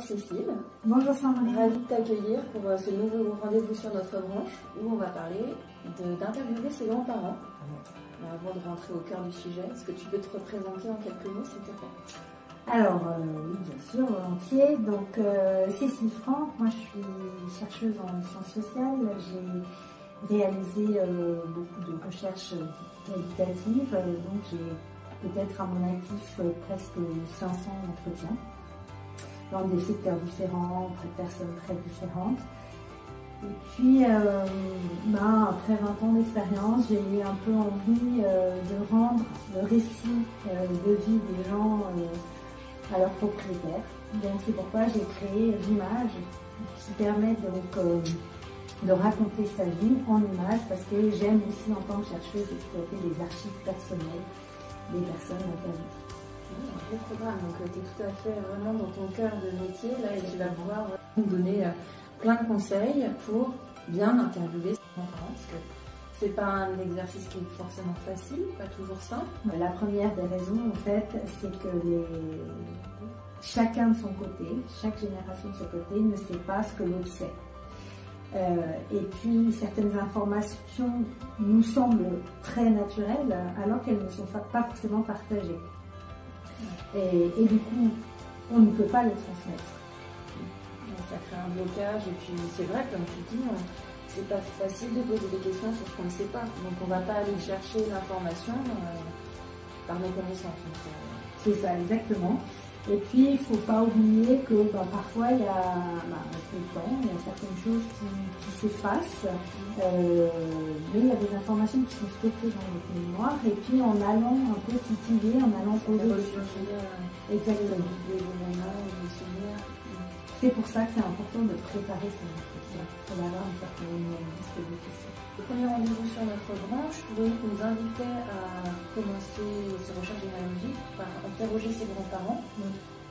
Cécile. Bonjour Sandrine. Ravie de t'accueillir pour ce nouveau rendez-vous sur notre branche où on va parler d'interviewer ses grands-parents. Avant de rentrer au cœur du sujet, est-ce que tu peux te représenter en quelques mots s'il te plaît? Alors, oui, bien sûr, volontiers. Donc, Cécile Franck, moi je suis chercheuse en sciences sociales. J'ai réalisé beaucoup de recherches qualitatives, donc j'ai peut-être à mon actif presque 500 entretiens dans des secteurs différents, auprès de personnes très différentes. Et puis, après 20 ans d'expérience, j'ai eu un peu envie de rendre le récit de vie des gens à leurs propriétaires. Donc c'est pourquoi j'ai créé Vimage, qui permet donc de raconter sa vie en images, parce que j'aime aussi en tant que chercheuse exploiter les archives personnelles des personnes interviewées. Un beau programme, donc tu es tout à fait vraiment dans ton cœur de métier là, et tu vas pouvoir nous donner plein de conseils pour bien interviewer ses grands-parents, parce que c'est pas un exercice qui est forcément facile, pas toujours simple. La première des raisons, en fait, c'est que chacun de son côté, chaque génération de son côté, ne sait pas ce que l'autre sait. Et puis, certaines informations nous semblent très naturelles, alors qu'elles ne sont pas forcément partagées. Et du coup, on ne peut pas les transmettre. Ça crée un blocage, et puis c'est vrai, comme tu dis, c'est pas facile de poser des questions sur ce qu'on ne sait pas. Donc on ne va pas aller chercher l'information par méconnaissance. C'est ça, exactement. Et puis il ne faut pas oublier que parfois il y a, avec le temps, il y a certaines choses qui s'effacent, mais il y a des informations qui sont stockées dans notre mémoire. Et puis en allant un peu titiller, en allant poser des questions. Exactement. Les événements, les souvenirs. C'est pour ça que c'est important de préparer son entretien, pour avoir une certaine liste de questions. Le premier rendez-vous sur notre branche, Loïc nous invitait à commencer ses recherches généalogiques par interroger ses grands-parents.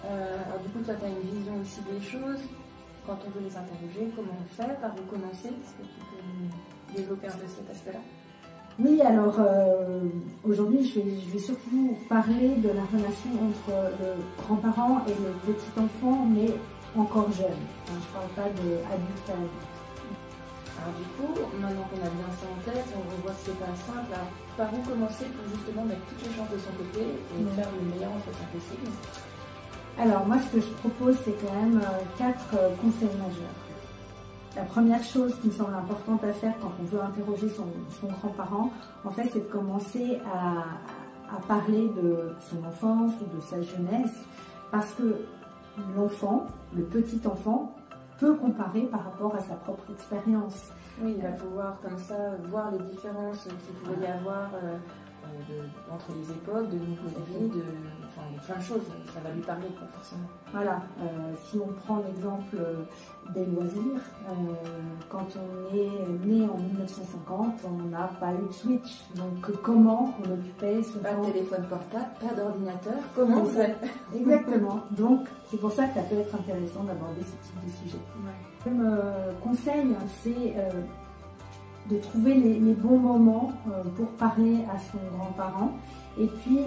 Alors du coup, toi, tu as une vision aussi des choses. Quand on veut les interroger, comment on fait? Par où commencer? Est-ce que tu peux nous développer un peu cet aspect-là? Oui, alors aujourd'hui, je vais surtout parler de la relation entre le grand-parent et le petit enfant, mais encore jeune. Je ne parle pas d'adulte à adulte. Alors du coup, maintenant qu'on a bien ça en tête, on revoit que c'est pas simple. Alors, par où commencer pour justement mettre toutes les chances de son côté et faire le meilleur entretien possible? Alors moi, ce que je propose, c'est quand même 4 conseils majeurs. La première chose qui me semble importante à faire quand on veut interroger son grand-parent, en fait, c'est de commencer à parler de son enfance ou de sa jeunesse, parce que l'enfant, le petit enfant, peut comparer par rapport à sa propre expérience. Oui, il va pouvoir comme ça voir les différences qu'il pouvait y avoir entre les époques, de niveau de vie, plein de choses. Ça va lui parler, pas forcément. Voilà, si on prend l'exemple des loisirs, quand on est né en 1950, on n'a pas eu de Switch. Donc comment on occupait son temps? Pas de téléphone portable, pas d'ordinateur, comment on fait? Exactement. Donc c'est pour ça que ça peut être intéressant d'aborder ce type de sujet. Ouais. Le conseil, c'est de trouver les bons moments pour parler à son grand-parent, et puis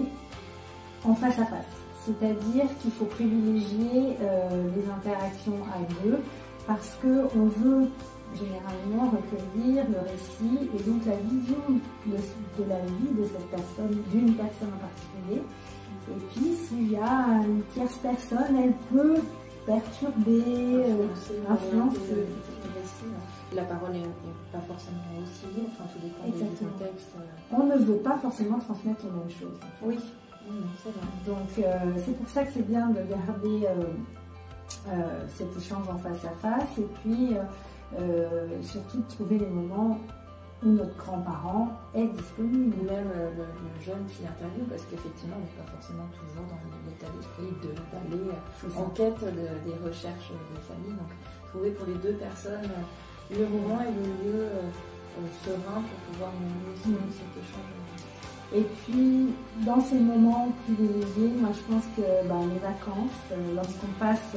en face à face. C'est-à-dire qu'il faut privilégier les interactions à deux, parce qu'on veut généralement recueillir le récit et donc la vision de la vie de cette personne, d'une personne en particulier. Et puis s'il y a une tierce personne, elle peut perturber, influencer. La parole n'est pas forcément aussi libre, enfin tout dépend du contexte. On ne veut pas forcément transmettre les mêmes choses. Oui, c'est vrai. Donc c'est pour ça que c'est bien de garder cet échange en face à face, et puis surtout de trouver les moments où notre grand-parent est disponible. Ou même le jeune qui interviewe, parce qu'effectivement on n'est pas forcément toujours dans l'état d'esprit d'aller en quête des recherches de famille. Donc trouver pour les deux personnes le moment et le lieu serein pour pouvoir mener cet échange. Et puis, dans ces moments privilégiés, moi je pense que les vacances, lorsqu'on passe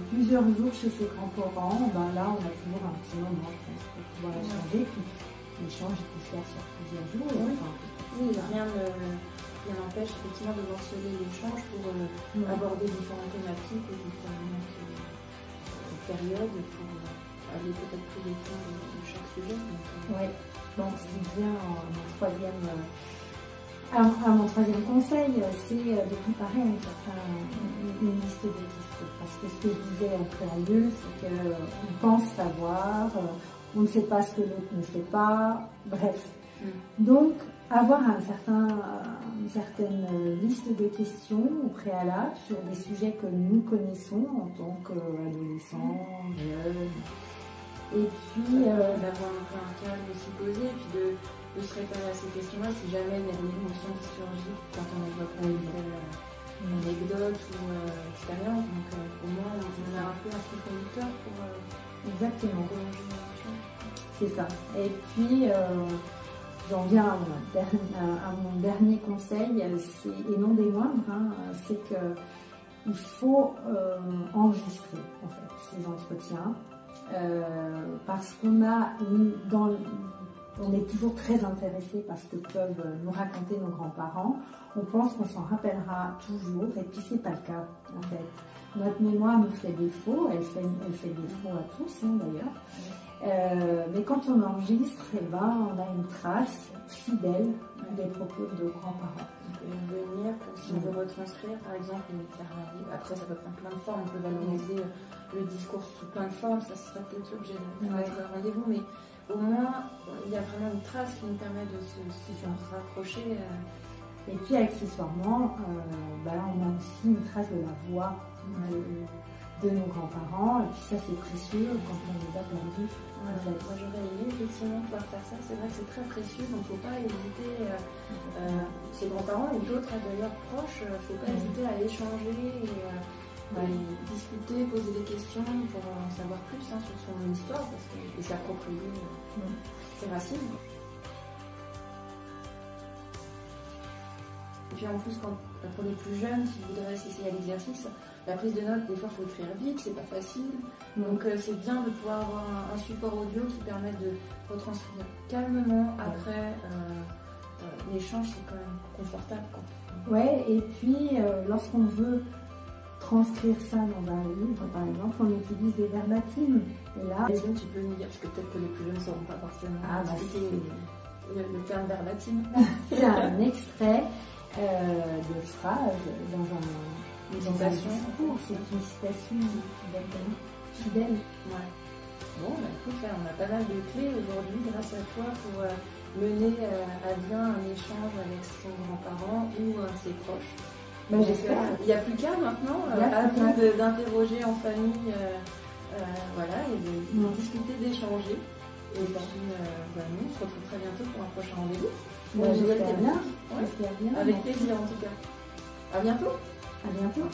plusieurs jours chez ses grands-parents, là on a toujours un petit moment, je pense, pour pouvoir échanger. Puis l'échange peut se faire sur plusieurs jours. Oui, rien n'empêche effectivement de morceler l'échange pour aborder différentes thématiques ou différentes cette période pour aller peut-être plus au fond de chaque sujet. Oui, donc ce qui vient à mon troisième conseil, c'est de préparer une liste de questions. Parce que ce que je disais en préambule, c'est qu'on pense savoir, on ne sait pas ce que l'autre ne sait pas, bref. Donc, avoir une certaine liste de questions au préalable sur des sujets que nous connaissons en tant qu'adolescents, jeunes. Et puis d'avoir un peu un cadre aussi posé, et puis de se référer à ces questions-là si jamais il y a une émotion qui surgit quand on évoque une anecdote ou expérience. Donc au moins on a un peu un fil conducteur pour exactement prolonger l'émotion. C'est ça. Et puis j'en viens à mon dernier conseil, et non des moindres, c'est qu'il faut enregistrer en fait ces entretiens. Parce qu'on est toujours très intéressé par ce que peuvent nous raconter nos grands-parents. On pense qu'on s'en rappellera toujours, et puis c'est pas le cas en fait. Notre mémoire nous fait défaut, elle fait défaut à tous d'ailleurs. Mais quand on enregistre, on a une trace fidèle des propos de nos grands-parents. Venir, si on veut retranscrire par exemple, faire un livre. Après ça peut prendre plein de formes, on peut valoriser le discours sous plein de formes, ça serait peut-être l'objet de notre rendez-vous, mais au moins il y a vraiment une trace qui nous permet de se rapprocher. Et puis accessoirement, on a aussi une trace de la voix de nos grands-parents, et puis ça c'est précieux quand on les a perdus. Moi j'aurais aimé effectivement pouvoir faire ça, c'est vrai que c'est très précieux, donc il ne faut pas hésiter, ses grands-parents ou d'autres d'ailleurs proches, il ne faut pas hésiter à échanger et discuter, poser des questions pour en savoir plus sur son histoire et s'approprier ses racines. Et puis en plus, pour les plus jeunes qui voudraient s'essayer à l'exercice, la prise de notes, des fois, il faut écrire vite, c'est pas facile. Donc c'est bien de pouvoir avoir un support audio qui permet de retranscrire calmement. Après, l'échange, c'est quand même confortable. Ouais, et puis lorsqu'on veut transcrire ça dans un livre, par exemple, on utilise des verbatims. Et là, tu peux nous dire, parce que peut-être que les plus jeunes ne sauront pas forcément expliquer le terme verbatim. C'est un extrait de phrase dans un discours, c'est une citation fidèle. Ouais. Bon, écoute, là, on a pas mal de clés aujourd'hui grâce à toi pour mener à bien un échange avec son grand-parent ou ses proches. J'espère. Il n'y a plus qu'à maintenant, à vous d'interroger en famille, et de discuter, d'échanger. Et puis, nous, on se retrouve très bientôt pour un prochain rendez-vous. J'espère bien. Avec plaisir en tout cas. À bientôt. À bientôt.